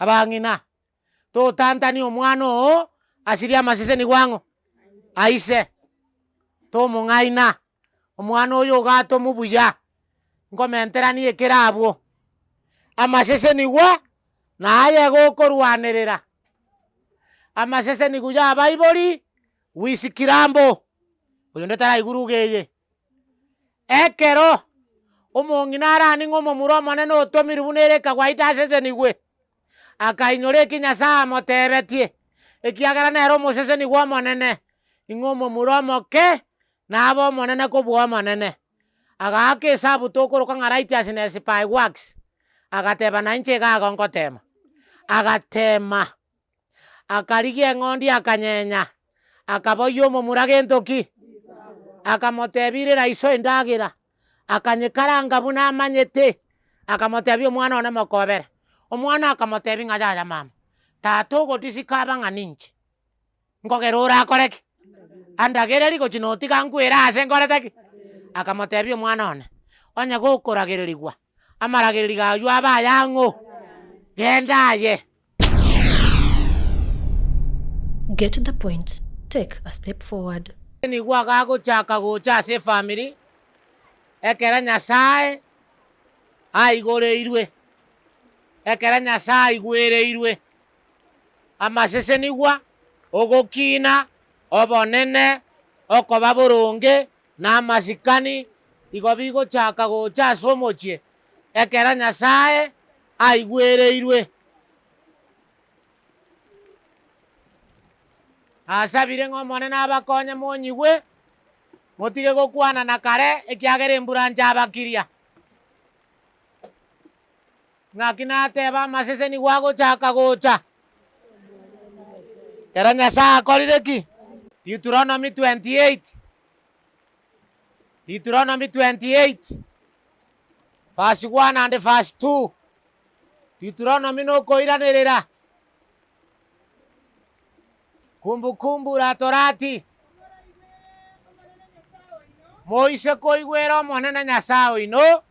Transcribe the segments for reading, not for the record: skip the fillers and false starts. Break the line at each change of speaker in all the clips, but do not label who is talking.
abang'ina totantani omwana o asiri amaseseni gwango aise tomong'aina omwana oyo ogato mubuya ngomenterani ekerabwo amaseseni gwa naye gokorwanerera amaseseni guya abaibori wisikirambo oyo ndetara iguru geye ekero omong'ina arani ng'omomura omonene otomiri buna ereka gwaita aseseni gwe akainyora eki Nyasaye amotebetie ekiagera nero omoseseni gwa omonene ing'omomura omoke naba omonene kobua omonene agaka esabu tokoroka ng'a righteousness by works agateba nainche iga nkotema agatema akarigia eng'ondi akanyenya akaboya omomura gentoki akamotebirera iso endagera akanyekaranga buna amanyete akamotebia omwana one mokobere omwana akamotebi ng'a yaya mama tata ogotisikaba ng'a ninche nkogera orakoreki andagereri gochi notiga nkwera ase nkoreteki akamotebia omwana one onye gokoragererigwa amaragereri gayu aba ayang'o genda aye.
Get to the point. Take a step forward.
Nigwa gagochaka gocha ase family ekera Nyasaye aigoreirwe ekera Nyasaye aigwereirwe amaseseni gwa ogokina obonene okoba boronge namasikani igo bigochaka gocha ase omochie ekera Nyasaye aigwereirwe asabire ng'omonene abakonye monyigwe motige gokwana na kare ekiagera embura nchabakiria ng'aki nateba amaseseni gwagochaka gocha kera Nyasaye akorire ki Deuteronomy 28 verse 1 and verse 2 Deuteronomy nokoiranerera kumbukumbu la Torati moise koigwera omonene Nyasaye oino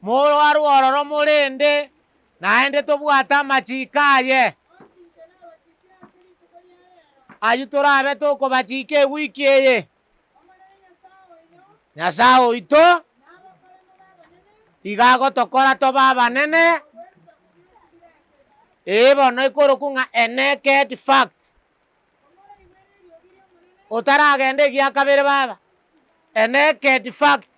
morwaru ororo morende naende tobwata amachiko aye ayu torabe tokobachika ewiki eye Nyasaye oito igagotokora toba abanene bono ikoroku ng'a a naked fact otaragenda egia kabere baba a naked fact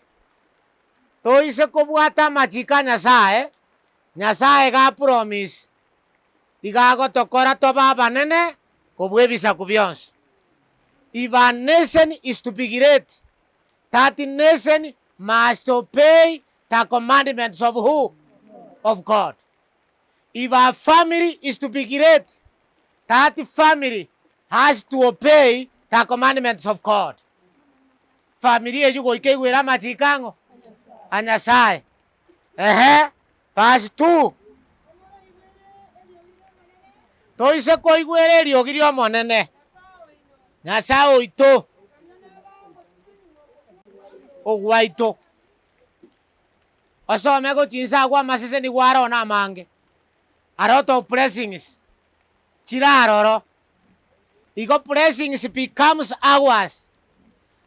toise kobwata amachiko Nyasaye Nyasaye ga promise igagotokora toba abanene kobwa ebisaku bionsi. If a nation is to be great, that nation must obey the commandments of who? Of God. If a family is to be great, that family has to obey the commandments of God. Family eju goike gwera machikango a Nyasaye. Verse 2. Toise koigwereri ogiri omonene Nyasaye oito ogwaito osome gochinsa agwa amaseseni gwarona amange a lot of blessings chiraroro igo blessings becomes ours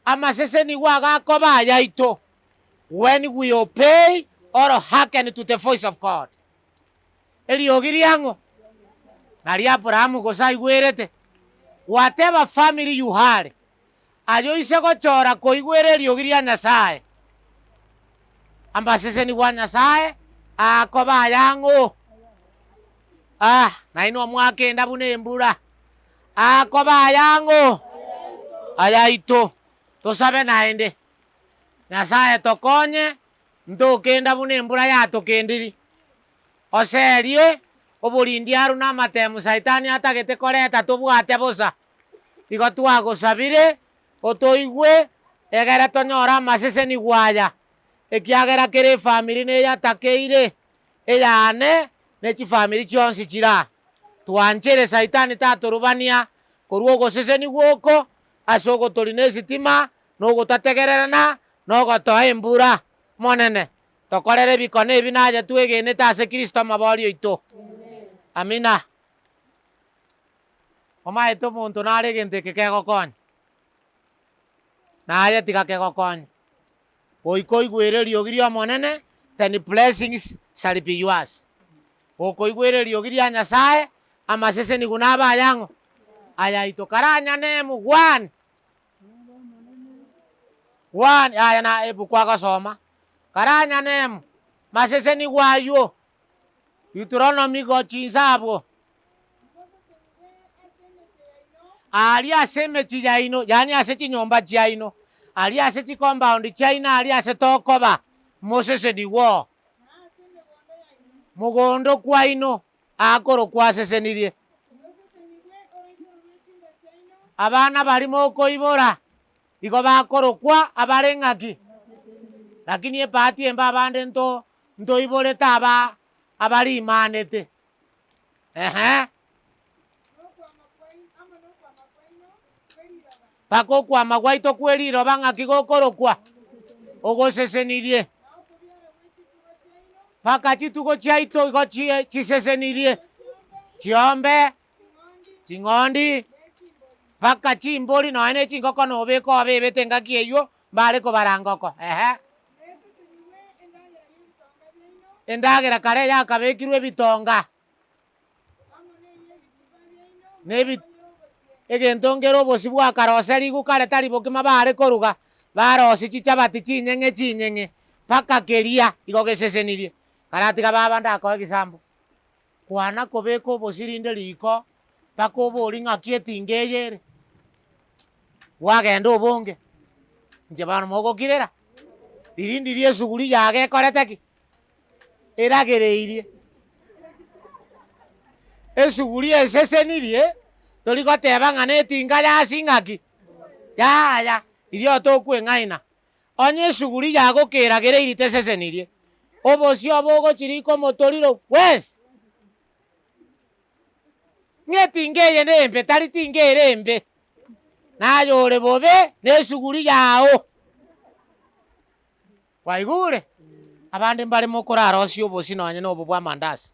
amaseseni gwagakoba ayaito when we obey or hearken to the voice of God. Eri ogiri ango nari Abrahamu gosaigwerete whatever family you had ayo ise gochora koigwereri ogiri a Nyasaye amaseseni gwa Nyasaye akoba ayang'o naino mwakenda buna embura akoba ayang'o ayaito tosabe naende Nyasaye tokonye ntokenda buna embura yatokendiri oserie oborindi aru namatemu saitani atagete koreta tobwate bosa igo twagosabire otoigwe egere tonyora amaseseni gwaya ekiagera kere family neyatakeire eyane nechifamili chionsi chira twanchere saitani tatorubania korwa ogoseseni gwoko ase ogotori na esitima nogotategererana nogotoa embura monene tokorere bikone ebi naye twegenete ase Kristo maborio ito. Amina. Omaete omonto nare egento eke kegokonya. Naye tiga kegokonya. Oikoigwere riogi ria omonene, then blessings shall be yours. Okoigwere riogi ria Nyasaye, amaseseni gunaba ayango. Ayaito karanya nemu, one. One, aya na ebu kwa gasoma. Karanya nemu, maseseni gwayo. Deuteronomy go chinsabo. Ali aseme chijaino, yani ase chinyomba chiaino. Ali ase chicompound chiaina, ali ase tokoba. Moses diwo. Mugondo kwaino, akoro kwasesenirie. Abana barimo koibora. Iko bakoro kwa abarengaki. Lakini epati emba abande nto ibore taba abari imanete. Pako kwa magwaito kweriro bang'aki gokorokwa ogosesenirie paka chitugo chiaito igo chisesenirie chiombe ching'ondi paka chimbori noene chingoko nobeko abebete ngaki eyo bare kobarangoko endagera kare yakabekirwe ebitonga egento ngero obosi bwakarose rigu kare tari bokima bare koruga barosi chichabati chinyeng'e paka keria igo gesesenirie karatiga baba ndakoe gisambo kwana kobeka obosi rinde riko paka obori ng'aki etinga eyere wagenda obonge inche bono mogokirera ririndi ria esuguri yaga ekorete ki eragereirie esuguri esesenirie tori goteba ng'ana etinga yasi ng'aki yaya irio tokweng'aina onye esuguri yagokeragereiri tesesenirie obosi obo ogochirika omotoriro wes ng'etinga eye nembe tari tinga ere embe naye ore bobe nesuguri yao waigure abande mbare mokorarosia obosi nonye nobo bwa mandasi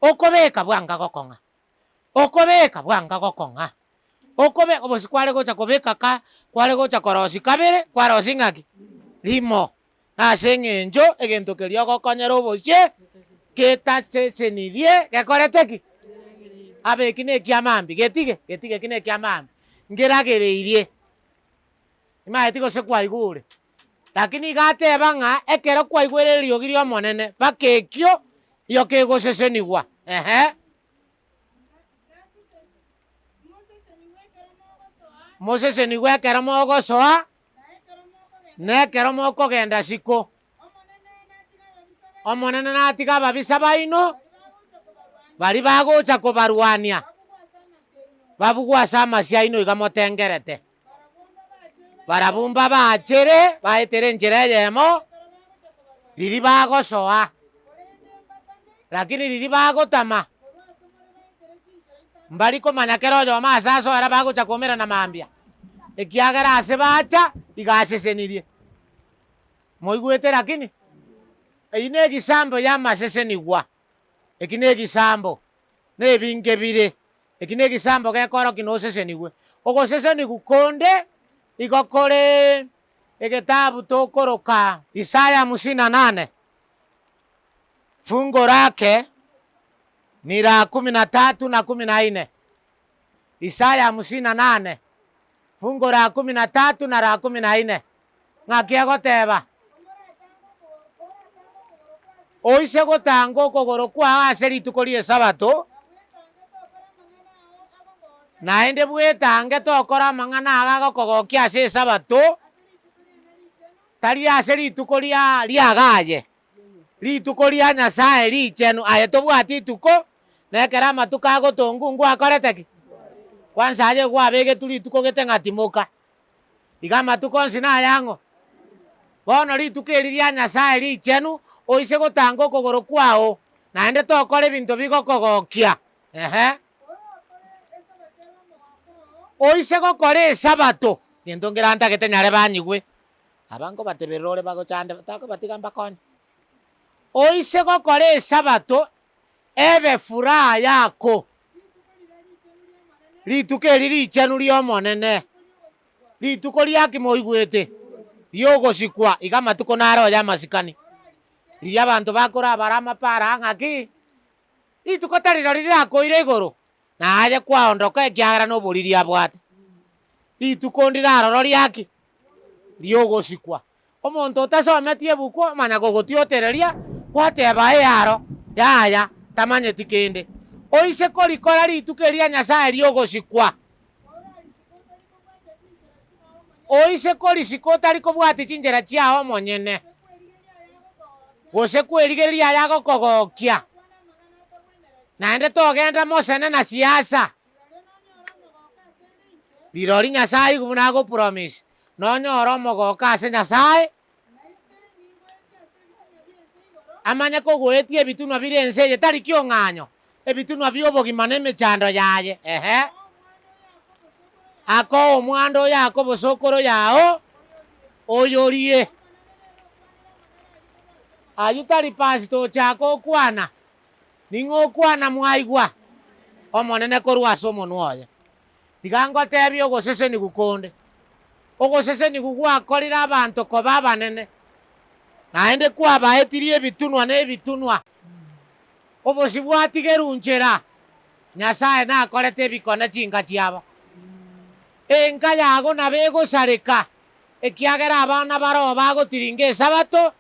okobeka bwanga gokong'a okobeka bwanga gokong'a okobeka obosi kware gocha kobeka ka kware gocha korosi kabere kwarosi ng'aki rimo nase eng'encho egento keria ogokonyera obosi getasesenirie gekorete ki abeki na ekiamambi getige ki na ekiamambi ngeragereirie imaeti gose kwaigure lakini igateba ng'a ekero kwaigwere riogi ria omonene paka ekio iyo kegosesenigwa mosesenigwa ekero mogosoa na ekero mokogenda siko omonene natiga ababisa baino bari bagocha kobarwania babugwa ase amasi aino iga motengerete barabumba bachere baetere enchera eyemo riri bagosoa lakini riri bagotama mbari komanya kero oyoma ase asoera bagocha komera na mambia ekiagera ase bacha igasesenirie moigwete lakini eyi na egisambo ya amasesenigwa eki na egisambo na ebinge bire eki na egisambo gekoroki nosesenigwe ogosesenigu konde igokore egetabu tokoroka Isaya 58 fungo lake ni la 13 na 14. Isaya 58 fungo la 13 na la 14 ng'aki egoteba oise gotanga okogoro kwao ase rituko ria esabato naende bwetange tokora amang'ana aga agokogokia ase esabato tari ase rituko riagaye rituko ria Nyasaye richenu aye tobwati ituko na ekero amatuko agotongungu akorete ki kwanza aye gwabegetu rituko geteng'atimoka iga amatuko onsi nayang'o bono rituko eri ria Nyasaye richenu oise gotanga okogoro kwao naende tokora ebinto bigokogokia oise gokora esabato gento ngerantagete nyare banyigwe abango bateberera ore bagochande batako batiga mbakonye oise gokora esabato ebe furaha yako rituko eri richenu ria omonene rituko riaki moigwete riogosikwa iga matuko naro ya masikani ria abanto bakora bara amapara ng'aki rituko tariro rirakoire igoro naye kwaondoka ekiagera noboriri abwate rituko ndiraroro riaki riogosikwa omonto otasometie ebuku omanya gogotiotereria gwateba eyaro yaya tamanyeti kende oise korikora rituko eria Nyasaye riogosikwa oise korisiko otari kobwati chinchera chiao monyene gose kwerigereria yagokogokia naende togenda mosene na siasa rirori Nyasaye igu buna agopromise nonyora omogoka ase Nyasaye amanye kogoetie ebitunwa bire ense eye tari kiong'anyo ebitunwa bia obogima na emechando yaye ako omwando oyo akobosokoro yao oyorie aywo tari pasito ochaka okwana ning'o okwana mwaigwa omonene korwa ase omonwa oye tiga ngotebia ogosesenigu konde ogosesenigu gwakorire abanto koba abanene naende kwabaetirie ebitunwa na ebitunwa obosi bwatigeru nchera Nyasaye nakorete ebikone chinka chiaba enka yago nabegosareka ekiagera abana baroo bagotiringa esabato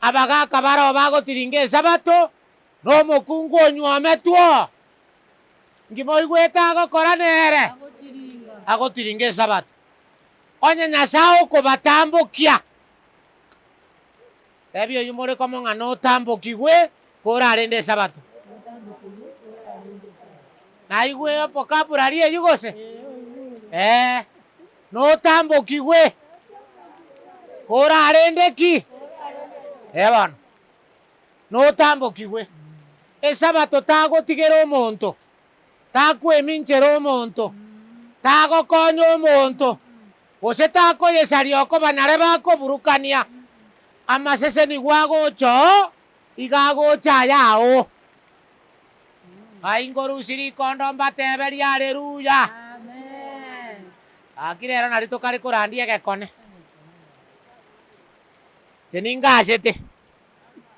abagaka baroo bagotiringa esabato nomokungu onywometwo ngimoigwete agokora nere agotiringa esabato onye Nyasaye okobatambokia tebi oyu more komo ng'a notambokigwe korarende esabato naigwe opokapurari eyu gose notambokigwe korarende ki bono notambokigwe esabato tagotigera omonto takweminchera omonto tagokonya omonto gose takoyesaria okobanyare bakoburukania amaseseni gwagocho igagocha yao aingorusiri kondo mbateberia aleluya akirero nari tokari korandia gekone cheningasete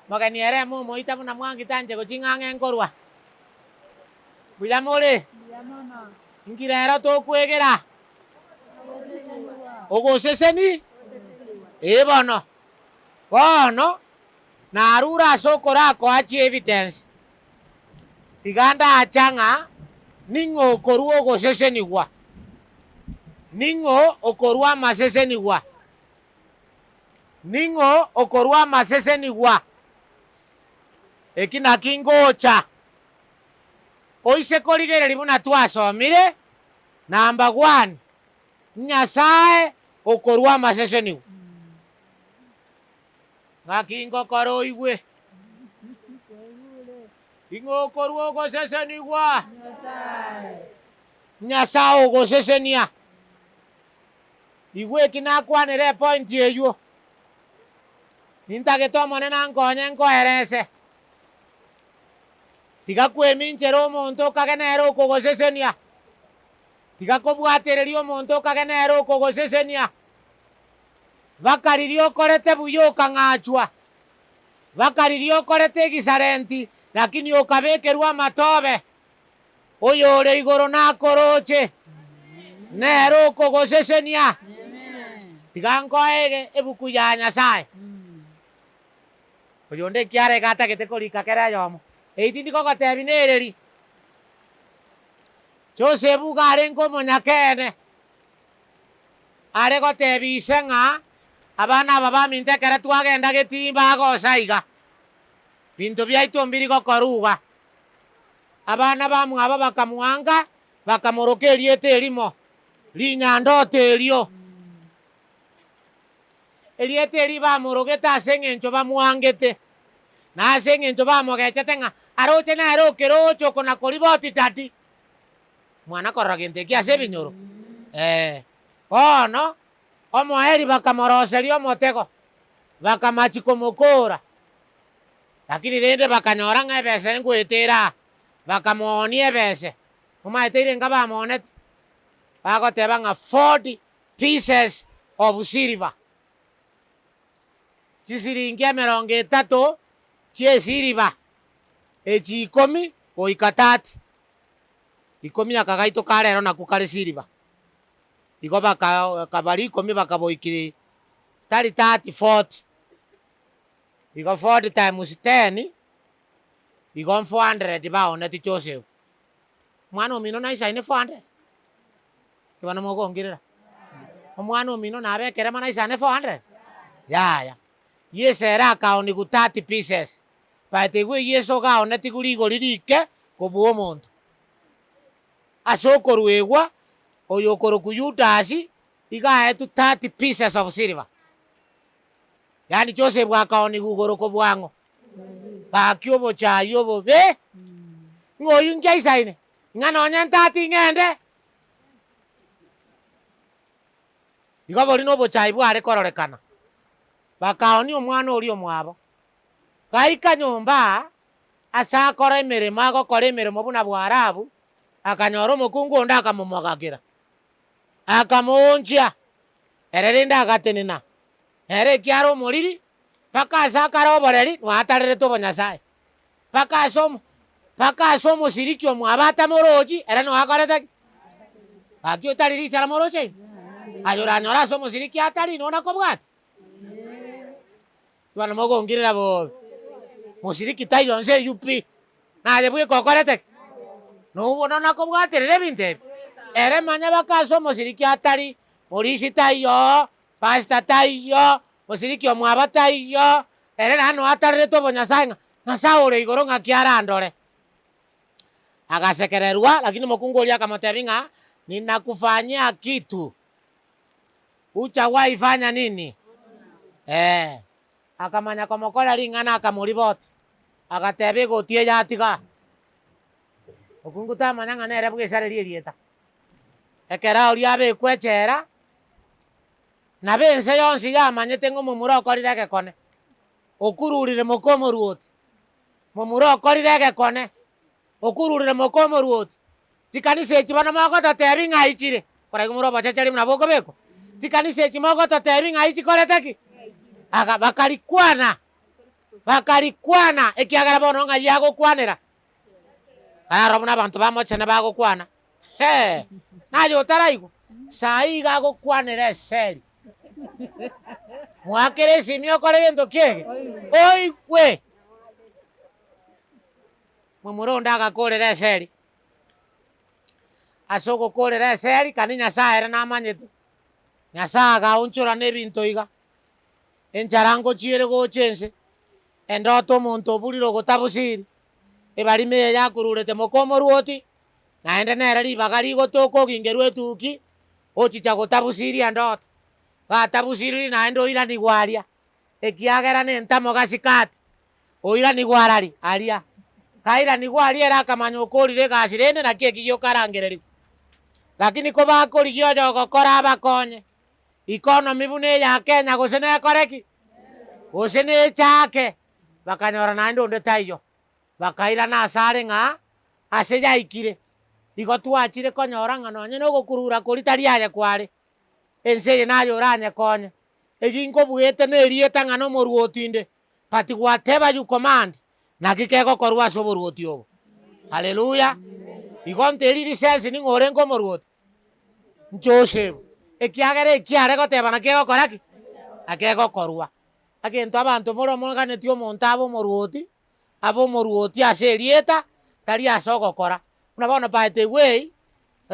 mogeni ere mumoita buna mwangitanje goching'ang'e nkorwa buya more ngirero tokwegera ogoseseni bono narura asokora akoachi evidence tiganda achang'a ning'o okorwa ogosesenigwa ning'o okorwa amasesenigwa ning'o okorwa amasesenigwa eki nakingocha oise korigereri buna twasomire number 1 Nyasaye okorwa amasesenigwa ng'akingokora oigwe ing'o okorwa ogosesenigwa Nyasaye ogosesenia igwe eki nakwanere epointi eywo nintagete omonene ankonye nkoerese tiga kweminchera omonto okagenera okogosesenia tiga kobwatereria omonto okagenera okogosesenia bakariria okorete buya okang'achwa bakariria okorete egisarenti lakini okabekerwa amatobe oyo ore igoro nakoroche nero okogosesenia tiga nkoege ebuku ya Nyasaye oyo onde kiarega atagete korika kera yomo eiti ndikogotebi nereri Josefu gare nkomonyakene are gotebi ise ng'a abana aba baminte kere twagenda getimba agosa iga binto biaitu mbiri gokoruga abana bamwaba bakamwanga bakamoroka eriete erimo rinyanda erio eriete eri bamorogete ase eng'encho bamwangete na ase eng'encho bamogechete ng'a aroche nere okeroche okona koriboti tati mwana korora gento eki ase ebinyoro bono omoeri bakamoroseria omotego bakamachi komokora lakini rende bakanyora ng'ebese ngwitira bakamonia ebese omaeteire nga bamonete bagoteba ng'a 40 pieces of silver chisiringi 30 chia esiliva echi 10 goika 30 10 aka gaito karero naku kare silver igo kabari 10 bakaboikire tari 30 40 igo 40 times 10 igo 400 baoneti Joseph mwana omino naisaine 400 kibana mogongirira omwana omino nabekere manaisane 400 yaya yesera akaoni gu 30 pieces baetegwe yeso gaoneti guri igori rike kobua omonto ase okorwegwa oyo okoroku Yudasi igaetu 30 pieces of silver yani Joseph akaoni gugoro kobwango baki obochayi obobe ng'oyu nkiaisaine ng'anonya ntati ng'ende igo bori nobochayi bware kororekana bakaoni omwana ori omwabo gaika nyomba ase akora emeremo agokora emeremo buna bwarabu akanyora omokungu onde akamomogakera akamonchia ere rende agatenena ere ekiara omoriri mpaka ase akare oboreri nwatarerete obonyasaye mpaka ase omosiriki omwabo atamorochi ere nwakorete gaki otari richara moroche ayoranyora ase omosiriki atari nona kobwate ibana mogongirera bobe mosiriki tayonse yupi naye bweka okorete nobona nakobwaterera ebinto ebi ere manya baka ase omosiriki atari morisi taiyo pasta taiyo mosiriki omwabo taiyo ere nano atarerete obonyasaye ng'asaye ore igoro ng'aki arandore agasekererwa lakini mokungu oria akamotebi ng'a ninakufanyia kitu uchawahi fanya nini akamanya komokora ring'ana akamoribote agateba egoti eyatiga okungu tamanya ng'a nere bwesareria erieta ekera oria abekwa echera nabo ense yonsi yamanyete ng'a omomura okorire egekone okururire moka omoruoti momura okorire egekone okururire moka omoruoti tikanisa echi bono mogototebi ng'aichire koraigu muri obochecheri buna bokobekwa tikanisa echi mogototebi ng'aichi korete ki bakarikwana ekiagera bono ng'ai agokwanera aro buna abanto bamochene bagokwana naye otaraigu sai iga agokwanera eseri mwakere esimi okore gento kiege oigwe momura onde agakorera eseri ase ogokorera eseri kandi nyasaye ere namanyete nyasaye agaonchorana ebinto iga enchara ngochiere gocha ense endoto omonto oburire ogotabusiri ebarime eye yakururete moka omoruoti naende nere ribaga rigotoka ogingerwa etuki ochicha gotabusiria ndoto gatabusiriri naende oiraniwa aria ekiagera nentamo gasikati oiraniwa arari aria kairaniwa aria ere akamanya okorire egasi rende naki ekigio karangereriwa lakini ko bakorigia oyo ogokora abakonye ikonomi buna eya Kenya gose nekore ki gose nechake bakanyora naende onde taiyo bakairana asare ng'a ase yaikire igo twachire konyora ng'a nonye na ogokurura kori tari aye kware ense eye naye oranye konye egi nkobwete na erieta ng'a na omoruoti inde but whatever you command naki kegokorwa ase oboruoti obo haleluya igo nteriri sensi ning'ore nka omoruoti Joseph ekiagera ekiare goteba naki egokora ki akegokorwa agento abanto more omoganetie omonto aba omoruoti ase erieta tari ase ogokora buna bono by the way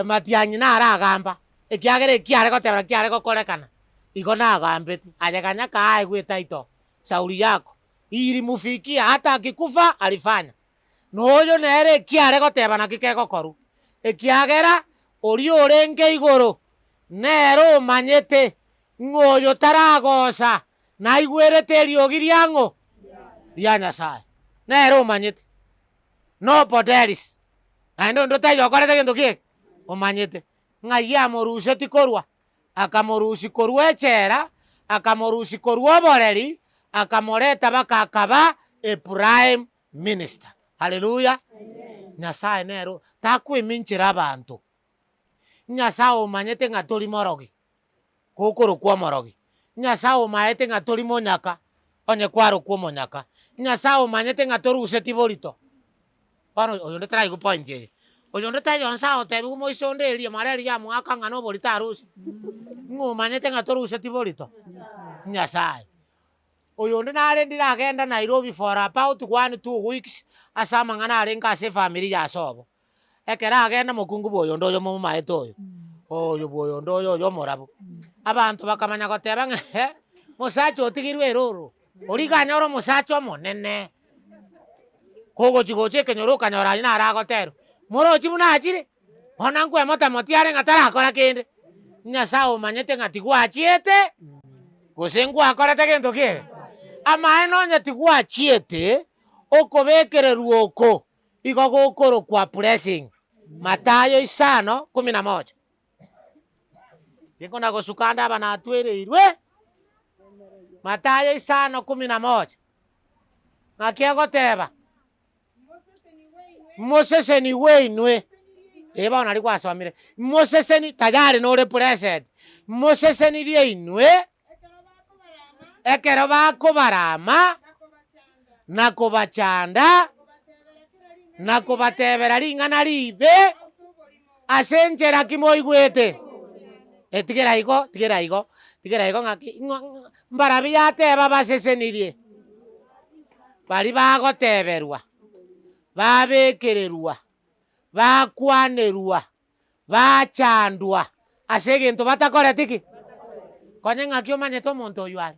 matiang'i nare agamba ekiagera ekiare goteba kiare gokorekana igo nagambeti anyeganya kae gwetaito shauri yako ilimufikia hata akikufa alifanya noyo nere ekiare goteba naki kegokorwa ekiagera ori orenge igoro nere omanyete ng'oyo taragosa naigwerete eriogi riang'o ria Nyasaye nere omanyete no poderis naende onde otaiyo okorete gento kieke omanyete ng'ai amoruseti korwa akamorusi korwa echera akamorusi korwa oboreri akamoreta baka akaba a prime minister. Hallelujah. Nyasaye nero takwiminchira abantu. Nyasaye omanyete ng'a tuli morogi gukurukwo morogi. Nyasaye omaete ng'a tuli monyaka onye kwarukwo monyaka. Nyasaye omanyete ng'a toruseti borito. Bono oyo ndetarai gupoint eye. Oyo ndetarai yonsa otebi gumoisonderia mareri ya mwaka ng'a noborito arusi. Ng'omanyete ng'a toruseti borito. Nyasaye. Oyo nare ndiragenda Nairobi for about 1-2 weeks ase amang'ana arenge ase efamily yase obo. Ekero agenda mokungu boyondo oyo momaete oyo. Oyo boyondo oyo omorabu. Abantu bakamanya goteba ng'a mosacha otigirwe eroro. Origanyora omosacha omonene. Kogochigocha ekenyoro okanyora aria nare agotera. Morochi buna achire. Bona nkwemota motiare ng'a tarakora kende. Nyasaye omanyete ng'a tigwachiete. Gose nkwakorete gento kiege. Amaene onye tigwachiete okobekererwa oko. Igo gokorokwa blessing. Matayo 5:11. Tikona gosukanda aba natwereirwe. Matayo 5:11. Ng'aki egoteba. Moseseni weinwe. Eba onari gwasomire. Moseseni tayari nore blessed. Moseseni rieinwe. Ekero bakobarama. Nakobachanda. Nakobatebera ring'ana ribe. Ase enchera kimoigwete. Tigera igo ng'aki mbarabi yateba basesenirie. Bari bagoteberwa. Babekererwa. Bakwanerwa. Bachandwa. Ase egento batakoreti ki. Konye ng'aki omanyete omonto oyo are.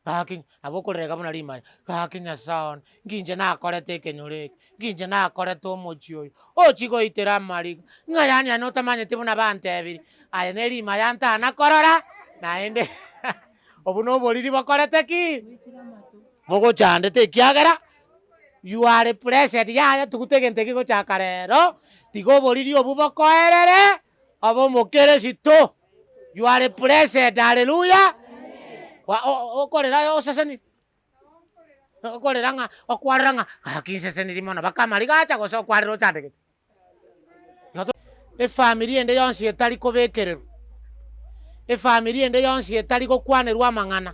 Gaki abokorega buna rimanya. Gaki Nyasaye nginche nakorete ekenyoro eke. Nginche nakorete omochi oyo. Ochigoitera amarigo. Ng'a yanya notamanyete buna bantebiri. Aya nerima yantana korora. Naende. Obu noboriri bokorete ki. Mogochandete ekiagera. You are blessed. Yaya tugutege gigochaka rero. Tigo oboriri obu bokoerere. Obo mokeresito. You are blessed. Hallelujah. Okorera oseseni. Okorera ng'a okwarera ng'a gaki nseseni rimono bakamari gacha gose okwarera ochandegete. Efamily ende yonsi etari kobekererwa. Efamily ende yonsi etari gokwanerwa amang'ana.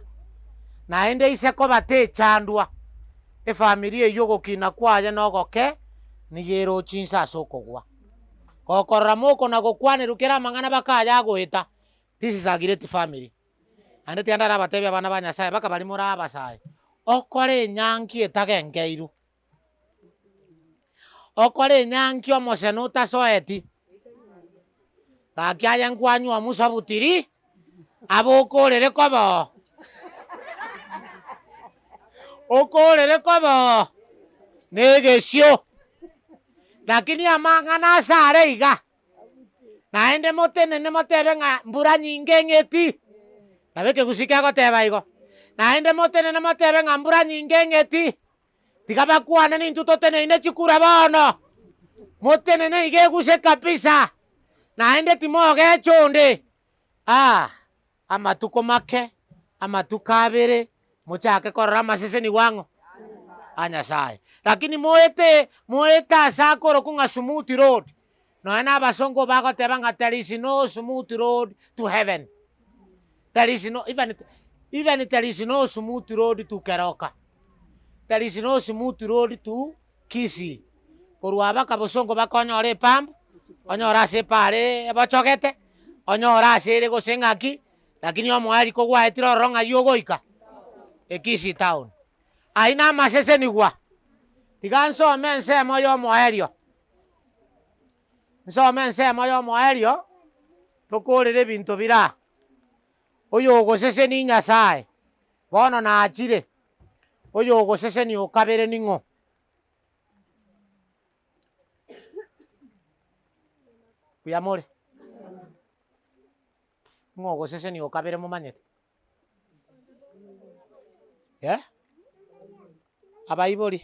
Naende ise kobatechandwa. Efamily eyo gokina kwaye nogoke nigero ochinsa ase okogwa. Gokorora moko na gokwanerwa kera amang'ana bakaya goeta. This is a great family. Ande tiandara abatebi abana ba Nyasaye baka bari muri abasaye. Okore enyanki etagengeiru. Okore enyanki omoseno otasoeti. Gaki aya nkwanywa musabutiri. Abokorere kobo. Okorere kobo. Negesio. Lakini amang'ana asare iga. Naende motenene motebe ng'a mbura nyinge ng'eti. Nabeke gusike agoteba igo. Naende motenene motebe ng'a mbura nyinge ng'eti. Tiga bakwane nintu toteneine chikura bono. Motenene igeguse kabisa. Naende timoge chonde. Amatuko make. Amatuko abere. Mochake korora amaseseni wango. Nyasaye. Lakini moete asakoro kunga smooth road. Noena abasongo bagoteba ng'a there is no smooth road to heaven. There is no even there is no smooth road to Keroka. There is no smooth road to Kisii. Korwa baka bosongo bakonyore pambu. Onyora ase pare bochogete. Onyora ase ere gose ng'aki. Lakini omoari kogwaetire ororo ng'a yogoika. Kisii town. Aina amaseseni gwa. Tiga nsome ensemo y'omoerio. Nsome ensemo y'omoerio. Tokorere ebinto bira. Oyo ogoseseni Nyasaye. Bono nachire. Oyo ogoseseni okabere ning'o. Kuyamore. Ng'o ogoseseni okabere mumanyete. Abaibori.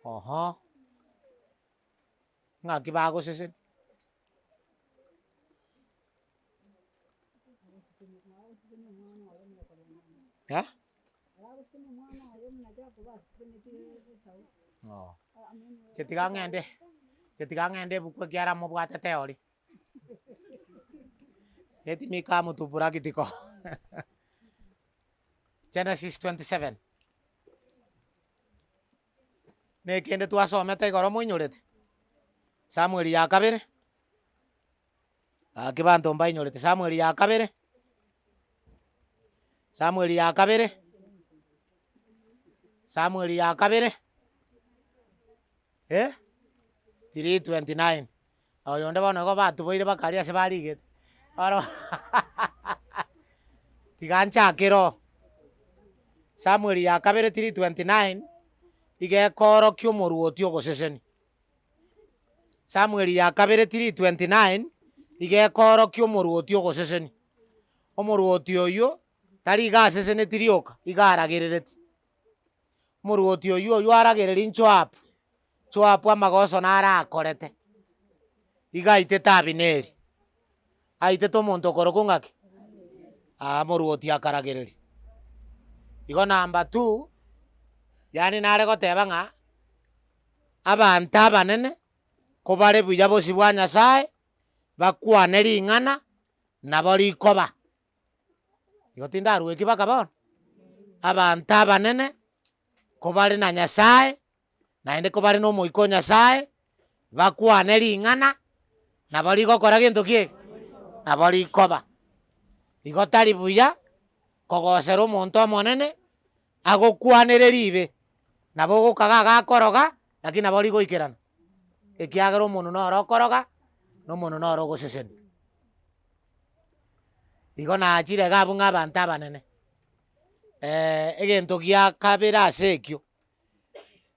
Oho. Ng'aki bagoseseni. Chetikang'ende bukwe kiara mubwate teori. Eti mika mutupura kitiko. Genesis 27. Nekende twasomete igoro muinyorete. Samueli ya kabere. Kibanto mbainyorete Samueli ya kabere. Samueli ya kabere. Samueli ya kabere. 3:29. Oyonde bono go batuboire bakari ase barigete. Aro. Tigancha kero. Samueli ya kabere 3:29. Igekoro kyo moruoti ogoseseni. Samueli ya kabere 3:29. Igekoro kyo moruoti ogoseseni. Omoruoti oyo tari gasesene tirioka igaragerereti. Moruoti oyo aragereri Joabu. Joabu amagoso nara akorete. Igaitete Abineri. Aitete omonto okoroku ng'aki. Moruoti akaragereri. Igo number 2. Yani nare goteba ng'a abanto abanene kobare buya bosi bwa Nyasaye bakwane ring'ana nabo rikoba. Igo tindarueki baka bono. Abanto abanene kobare na Nyasaye naende kobare na omoiko Nyasaye bakwane ring'ana nabo rigokora gento kie nabo rikoba. Igo tari buya kogosera omonto omonene agokwanere ribe nabo gokaga agakoroga lakini nabo rigoikerana ekiagera omonto noro okoroga na omonto noro ogoseseni. Igo nachire iga abwo ng'a abanto abanene egento gia kabere ase ekio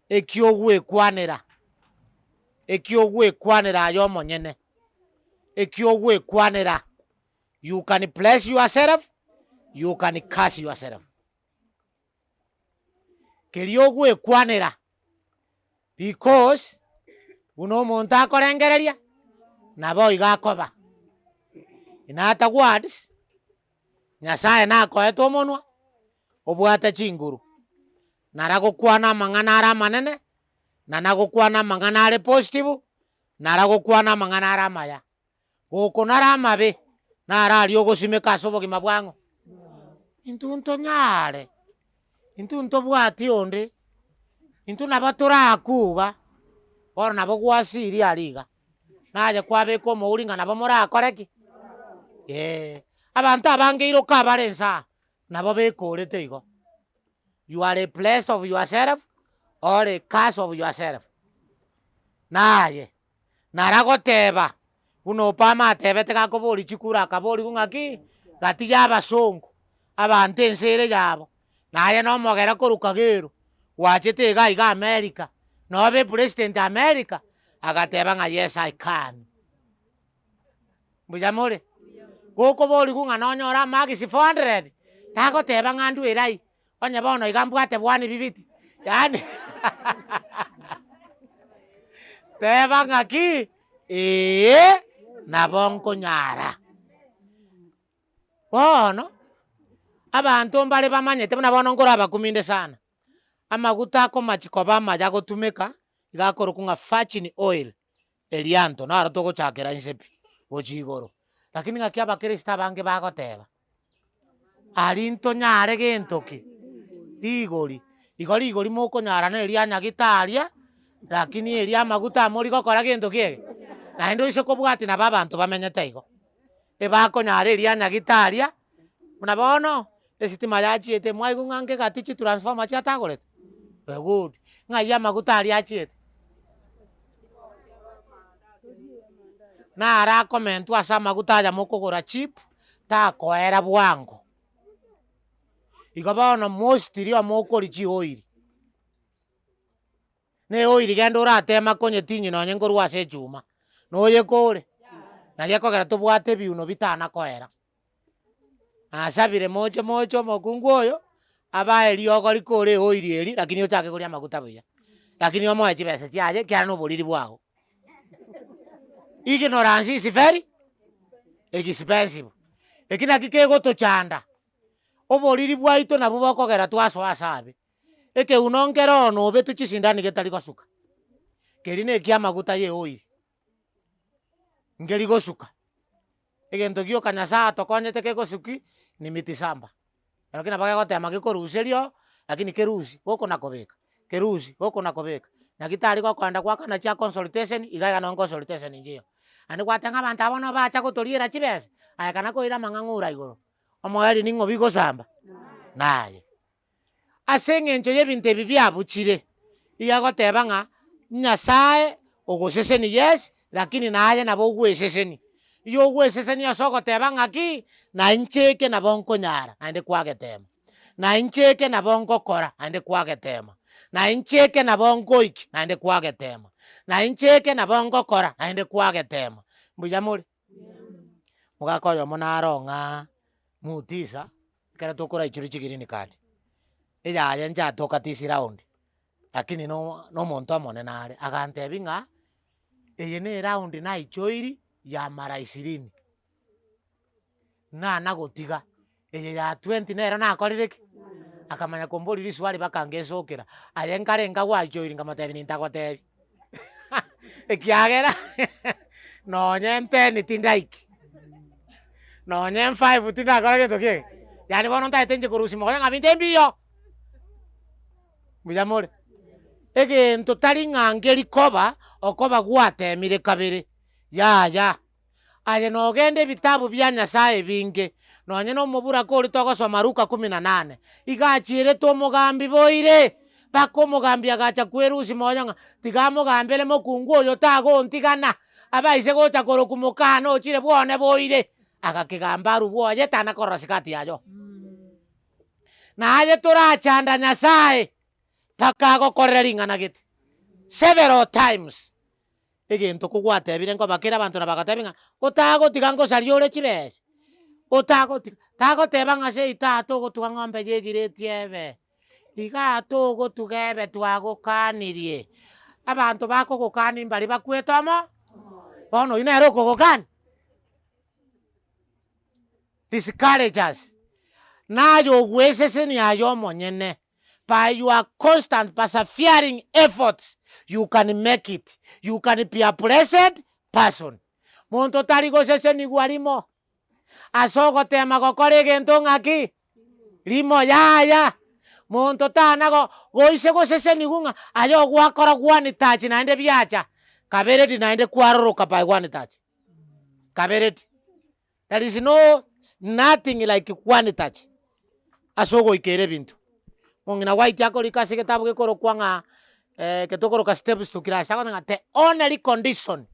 ekiogwekwanera aye omonyene ekiogwekwanera. You can bless yourself, you can curse yourself. Keriogwekwanera because uno omonto akorengereria nabo iga akoba. In other words, Nyasaye nakoete omonwa obwate chinguru naragokwana amang'ana are amanene na nagokwana amang'ana are positive naragokwana amang'ana are amaya. Goko nare amabe nara aria ogosimeka ase obogima bwang'o. Intwe ntonyare intwe ntobwati onde intwe nabo torakuga bono nabo gwasiri ariga naye kwabeka omouri ng'a nabo morakore ki. Abanto abange iroka barensa nabo bekorete igo. You are a place of yourself or a curse of yourself. Naye naragoteba buno pama atebete gakobori chikura akabori ng'aki gati ya abasongo abanto ensere yabo naye nomogera koruka gero wachete iga America nobe president America agateba ng'a yes I can. Buya more gokobori ng'a nonyora magisi 400 tagoteba ng'a ndwerai onye bono iga mbwate bwani bibiti yani teba ng'aki nabo nkonyara bono abanto mbare bamanyete buna bono nkorabakuminde sana amaguta akomachiko bamaya gotumeka igakoroku ng'a virgin oil erianto naro togochakera insepi gochi igoro lakini ng'aki abakristo abange bagoteba ari ntonyare gento ki rigori igo rigori mokonyara na eria nyagitaria lakini eria amaguta amori gokora gento kiege naende oise kobwati nabo abanto bamenyete igo ebakonyara eria nyagitaria buna bono esitima yachiete mwaigu ng'a nkegati chitransformer chiatagorete good ng'ai amaguta aria achiete nara akomentwa ase amaguta aya mokogora cheap takoera bwango. Igo bono mostly omokori chioiri ne oiri genda oratema konyetinyi nonye nkorwa ase echuma noye kore nari ekogera tobwate ebiuno bitanakoera asabire moche omokungu oyo abae riogori kore oiri eri lakini ochake koria amaguta buya lakini omoe chibesa chiaye kiara na oboriri bwago. Ignorance is very expensive. Ekina kikegotochanda oboriri bwaito nabo bokogera twasoa sabe eke unongero no betu chisindani getari gosuka kerine kia maguta ye oil ngeri gosuka egento gioka Nyasaye atokonyete kegosuki ni miti samba lakini abage gotema gikoruserio lakini kerusi goko nakobeka kerusi goko nakobeka nyagitari gokwenda gwakana chia consultation igaiga no consultation njio ani gwatenga abantu abono bacha gotoriera chibese aya kana koira mang'ang'ura igoro omoeri ningo bigo samba naye aseng'encho y'ebinto ebi biabuchire iga goteba ng'a Nyasaye ogoseseni yes lakini naye nabo ogweseseni iyo ogweseseni ase ogoteba ng'aki naincheke nabo nkonyara naende kwagetema naincheke nabo nkokora naende kwagetema naincheke nabo nkoiki naende kwagetema naincheke nabo nkokora naende kwagetema mbuya muri mugakoyo monaro ng'a mutisa kera tokora ichuru chigirini kadi eyaye njatoka tisi round lakini no monto amone nare agantebi ng'a eye ne round naichoiri ya mara 20 na nagotiga eye ya 20 nero nakorire ki akamanya komboriri swali bakangesokera aye nkarenga gwachoiri ngamatebi nintagotebi ekiagera nonye 10 tindaiki nonye 5 tindakora geto kie yani bono ntaetenje korusi mogonya ng'abinte mbiyo muyamore egento tari ng'angeri koba okoba gwatemire kabere yaya aye nogende ebitabu bia Nyasaye binge nonye no omobura kori togosoma Luka 18 igachirete omogambi boire baka omogambi agacha kwerusi mogonya ng'a tiga mogambere mokungu oyo tagontigana abaise gocha koroku mokana ochire bwone boire agakegamba aru bwoye tanakorora sigati yayo naye torachanda Nyasaye paka agokorera ring'ana gete several times egento kogwatebire nkobakera abantu nabagatebi ng'a otagotiga ngosaria ore chibese otagotiga tagoteba ng'a seita togotuga ng'ombe yegireti ebe iga togotuga ebe twagokanirie abantu bakogokani mbari bakwete omo bono oyi nere okogokani discourages nayo ogweseseni ayo omonyene by your constant persevering efforts you can make it you can be a blessed person monto tari goseseni gwarimo asogotema gokora egento ng'aki rimo yaya monto tanago goise goseseni gung'a ayo gwakora gwanitachi naende biacha kabereti naende kwaroroka by gwanitachi kabereti there is nothing like gwanitachi asogoikere bintu mong'ina gwaiti akorika ase getabu gekorokwa ng'a ketokoroka steps to Christ ng'a the only condition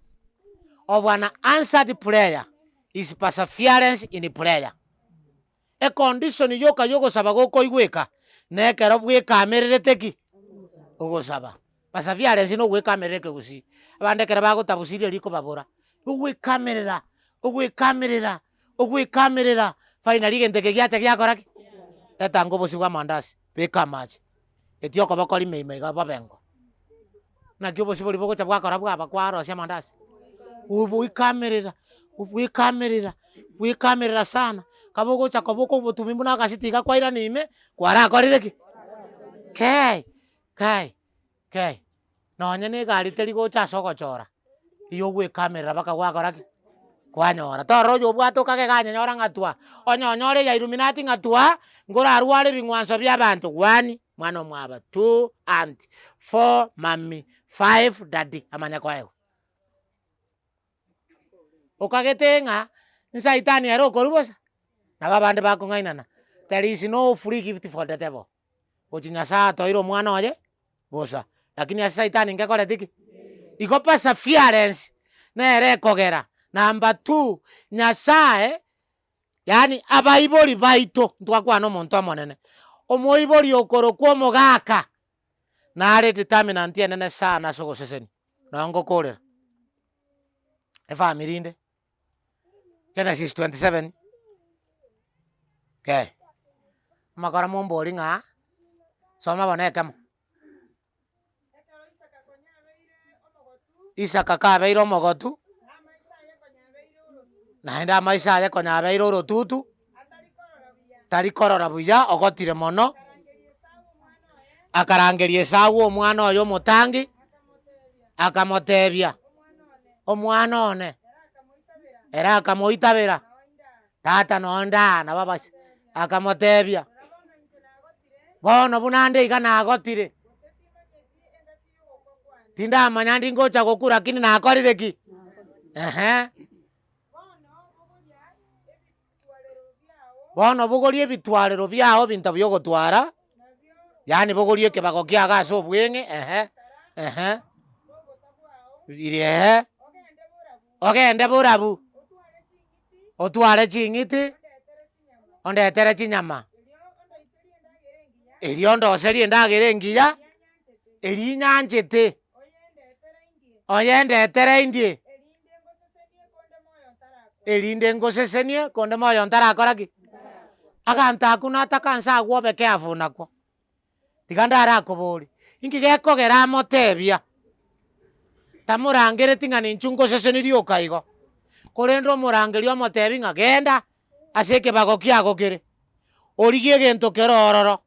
of an answered prayer is perseverance in prayer. A condition yoka yogosaba gokoigweka nekero bwekamererete ki ogosaba perseverance no gwekamerereke gusi abande kera bagotabusirie riko babora ogwekamerera finally genteke giacha giakora ki etango bosi bwa mandasi bekamache etioko bakori meime ga babengo na kyo bosi bori bogocha bwakora bwaba kwarosia mandasi ubwikamerera sana kabogocha kaboko botumi mbuna gasitiga kwaira nime kwara korire ki kai nonye ne gari teri gocha sogochora iyo gwikamerera baka gwakora ki kwanyora toro yo bwatoka ke ganya nyora ngatua onyonyore ya Illuminati ngatua ngora arware bingwanso bya bantu 1 mwana omwaba 2 and 4 mami 5 daddy amanya kwayo okagetenga nsaitani ero korubosa na babande bakong'ainana there is no free gift for the devil ochinyasa toiro mwana oye bosa lakini asa saitani ngekore tiki iko perseverance nere kogera. Number 2 Nyasaye yani abaibori baito ntwakwana omonto amonene omoibori okorokwa omogaka nare determinant enene sana sogoseseni nongokorera efamily inde Genesis 27 okay makara mombori ng'a soma bonekemo Isaka kabeire omogotu naende amaisa aye konyabeire orotutu tari korora buya ogotire mono akarangeria Esau omwana oyo mutangi akamotebia omwana one era akamoitabira tata nonda baba akamotebia bono bunande iga nagotire tinda manyandi ngocha gokura lakini nakorire ki bono bugorie bitwarero byao bintu byo gotwara yani bugorie kebago kia gaso bwenge irie ogende burabu otware chingiti ondetere chinyama erio ndoserie ndagere ngiya eri nyanjete oyendetere indie erinde ngosesenie konde moyo ntarakora ki aganta akuna atakansa agwo beke afunakwo tiganda arakobori ingi gekogera motebia tamurangere tingani nchungo sesenirio kaigo korendo murangeri omotebi ngagenda aseke bago kiago kire origie gento kerororo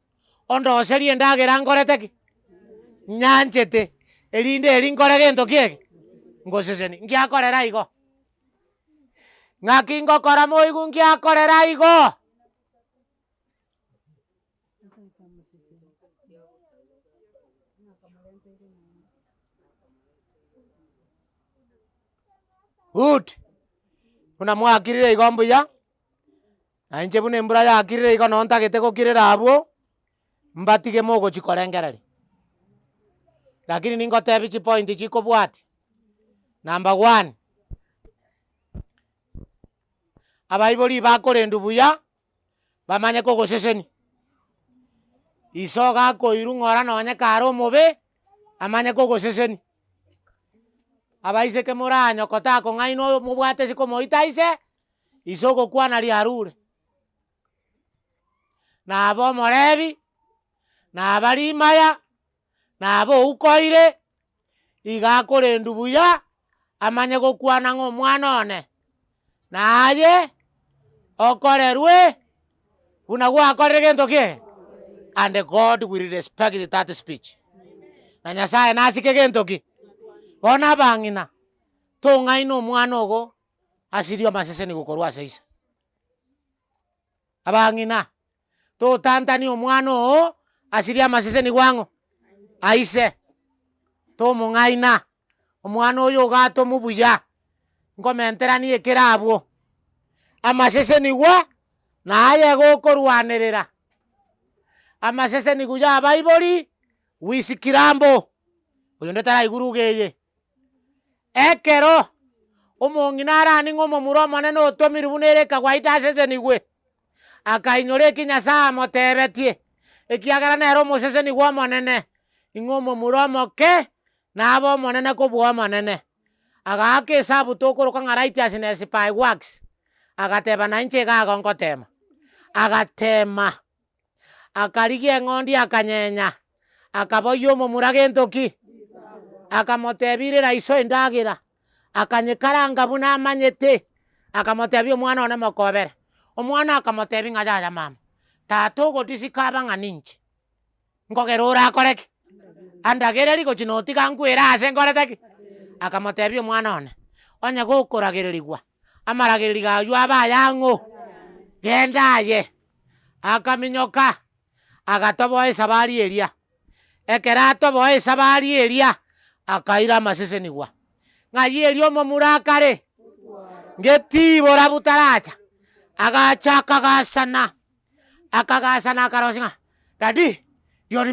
ondo serie ndagera ngorete ki nyanjete erinde erinkore gento kiege ngoseseni ngiakorera igo ngakingo kora moigu ngiakorera igo good buna mwakirire igo mbuya na inche buna embura yakirire igo nontagete gokirera abwo mbatige mogochikorengereri lakini ningotebi chipointi chikobwati number 1 abaibori bakorendu buya bamanye kogoseseni iso gakoiru ng'ora nonye kare omobe amanye kogoseseni abaiseke moranyokota akong'aino mobwate sikomoita ise iso gokwana riarure nabo morebi nabari maya nabo ukoire igakorendu buya amanye gokwana ng'omwana one naye okorerwe buna gwakorire gento kie and God will respect that speech na Nyasaye nasike gento ki bona bang'ina tong'aino omwana ogo asirio amaseseni gokorwa aseisa abang'ina totantani omwana oo asirio amaseseni gwang'o aise tomong'aina omwana oyo ogato mubuya ngomenterani ekirabwo amaseseni gwa naye gokorwanerera amaseseni guya abaibori wisikirambo oyo ndetara iguru geye ekero omong'ina arani ng'omomura omonene otomiri bunereka gwaita aseseni gwe akainyore ekinyasa amotebetie ekiagera nero omoseseni gwa omonene ing'omomura omoke nabo omonene kobua omonene agaka esabu tokoroka ng'a righteousness by works agateba na inche gago ngotema agatema akarigia eng'ondi akanyenya akaboia omomura gento ki akamotebirera iso endagera akanyekaranga buna amanyete akamotebia omwana one mokobere omwana akamotebi ng'a yaya mama tata ogotisikaba ng'a ninche nkogera orakoreki andagereri gochi notiga nkwera ase ngorete ki akamotebia omwana one onye gokoragererigwa amaragereri gayu abayang'o gendaye akaminyoka agatoboa esabari eria ekera atoboa esabari eria akaira amaseseni gwa ng'ai eria omomura akare ngetibora butaracha agacha akagasana akarosi ng'a dadi ndio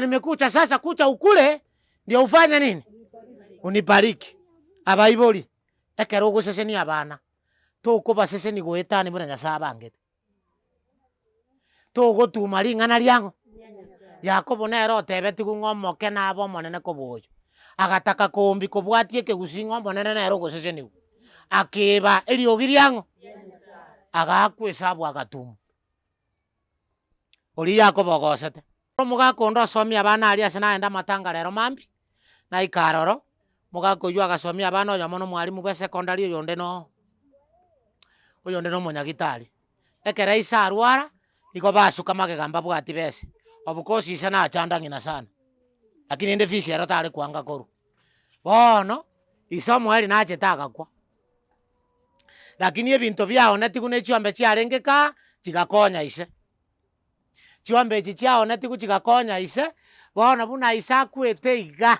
nimekucha sasa kucha ukule ndio ufanye nini unibariki abaibori ekera ogoseseni abana tokobaseseni goetani buna Nyasaye abangete togotuma ring'ana riang'o Yakobo nero otebetigu ng'omoke nabo omonene koboyo agataka kombi kobwatie ekegusi ng'omonene nero ogoseseniwa akeba eriogi riang'o agakwa esabu agatumu ori Yakobo ogosete omogakonda osomia abana aria ase naenda matanga rero mambi naikaroro mogakoywa agasomia abana oyo mono mwarimu bwa secondary oyonde no omonyagitari ekera ise arwara igo basuka magega mbabwati bese Obukosi isa na achanda ngina sana. Lakini ende fisi yara tare kuanga koru. Bono, isa mweri na achetaka kwa. Lakini ebinto byaone tigune chiombe chiarengeka chigakonya ise. Chiombe chiaone tigu chigakonya ise. Bono buna isa kwete iga.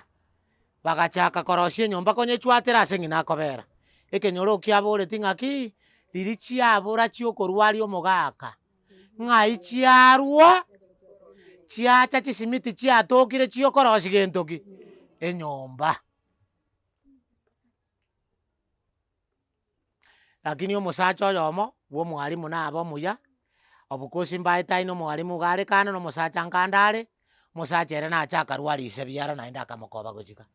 Bagachaka korosie nyomba konye chwatera ase ngina kobera. Ekenyoro kiabore tingaki riri chiabora chiokorwari omogaka. Ng'ai chiarwa chiacha chisimiti chiatokire chiokorosi gentoki enyomba. Lakini omosacha oyomo bwo mwalimu nabo muya obukosi mbaita ino mwalimu gare kana no mosacha nkandare mosacha ere na achaka rwari ise biara naenda akamokoba gochika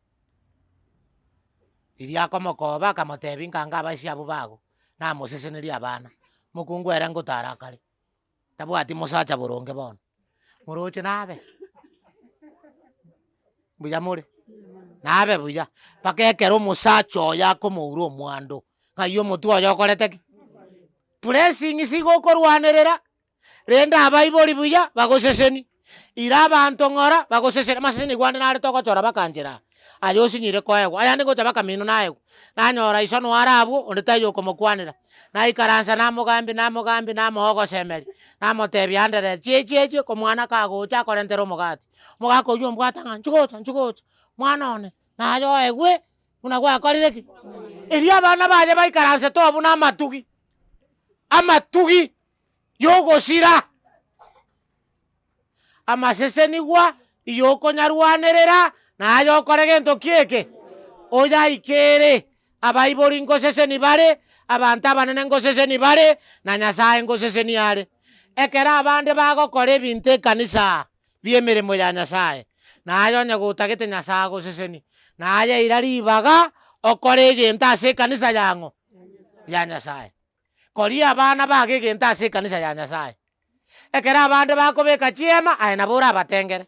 iria akomokoba akamotebi nkanga abaisi abo bago na moseseneri abana mukungu era ngotara kare tabwati mosacha boronge bono moroche nabe buya more nabe buya pakekero mosacha oya komouro omwando ngayo motu oyo okorete ki blessing sigokorwanerera renda abaibori buya bagoseseni ira abantu ngora bagoseseni maseseni gwande nare togochora bakanjera ayo sinyire koego aya nigo tabaka mino naego nanyora iso no arabu ondetayo komokwanira na ikaransa namogambi namogo semeri namotebi andere checheche ko mwana kagocha korentero omogati mogako yo mbwatanga nchugocha mwana one nayo egwe unagwa korire ki eria abana baje baikaranse tobu na amatugi yogosira amaseseni gwa iyokonyarwanerera nayo okore gento kieke oya ikere abaibori nkoseseni bare abantu abanene nkoseseni bare na Nyasaye nkoseseni are ekera abande bagokora ebinto ekanisa biemeremo ya Nyasaye nayo nyagotagete Nyasaye goseseni naye iraribaga okore egento ase ekanisa yango ya Nyasaye koria abana bage egento ase ekanisa ya Nyasaye ekera abande bakobeka chiema aye nabo orabatengere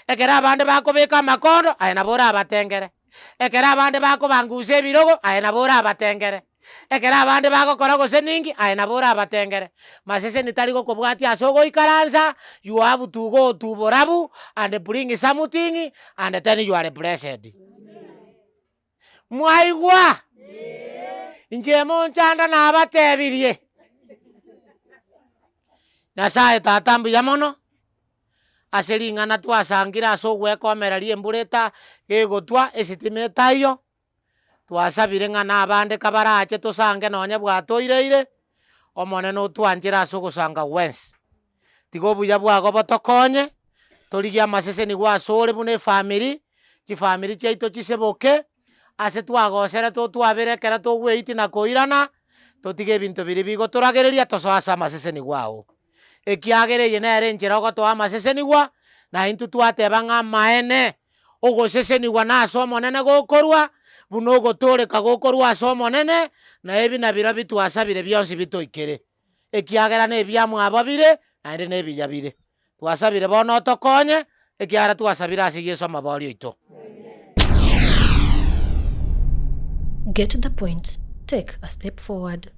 ekera abande bakobeka amakondo aye nabo orabatengere ekera abande bakobangusa ebirogo aye nabo orabatengere ekera abande bagokora gose ningi aye nabo orabatengere maseseni tari gokobwatia ase ogoikaransa you have to go to borabu and bring something and then you are blessed. Mwaigwa njemo nchanda na abatebirie Nyasaye tatambu ya mono aseringana twasangira ase ogwekomereria embureta egotwa esitimeta iyo twasabire ng'ana abande kabarache tosange nonye bwatoireire omonene otwanchera ase ogosanga wensi tigo obuya bwago botokonye torigia amaseseni gwasore buna efamiri chifamiri chiaito chiseboke ase twagosere totwabere ekera togweiti na koirana totige ebinto biri bigotoragereria tosoasa amaseseni gwao ekiagereye nere enchera ogotoa amaseseni gwa na intu twateba ng'a maene ogoseseniwa na ase omonene gokorwa buna ogotoreka gokorwa ase omonene na ebi nabiro bitwasabire bionsi bitoikere ekiagera na ebiamwabo bire naende na ebiya bire twasabire bono otokonye ekiagera twasabire ase Yesu amabori oito.
Get the point. Take a step forward.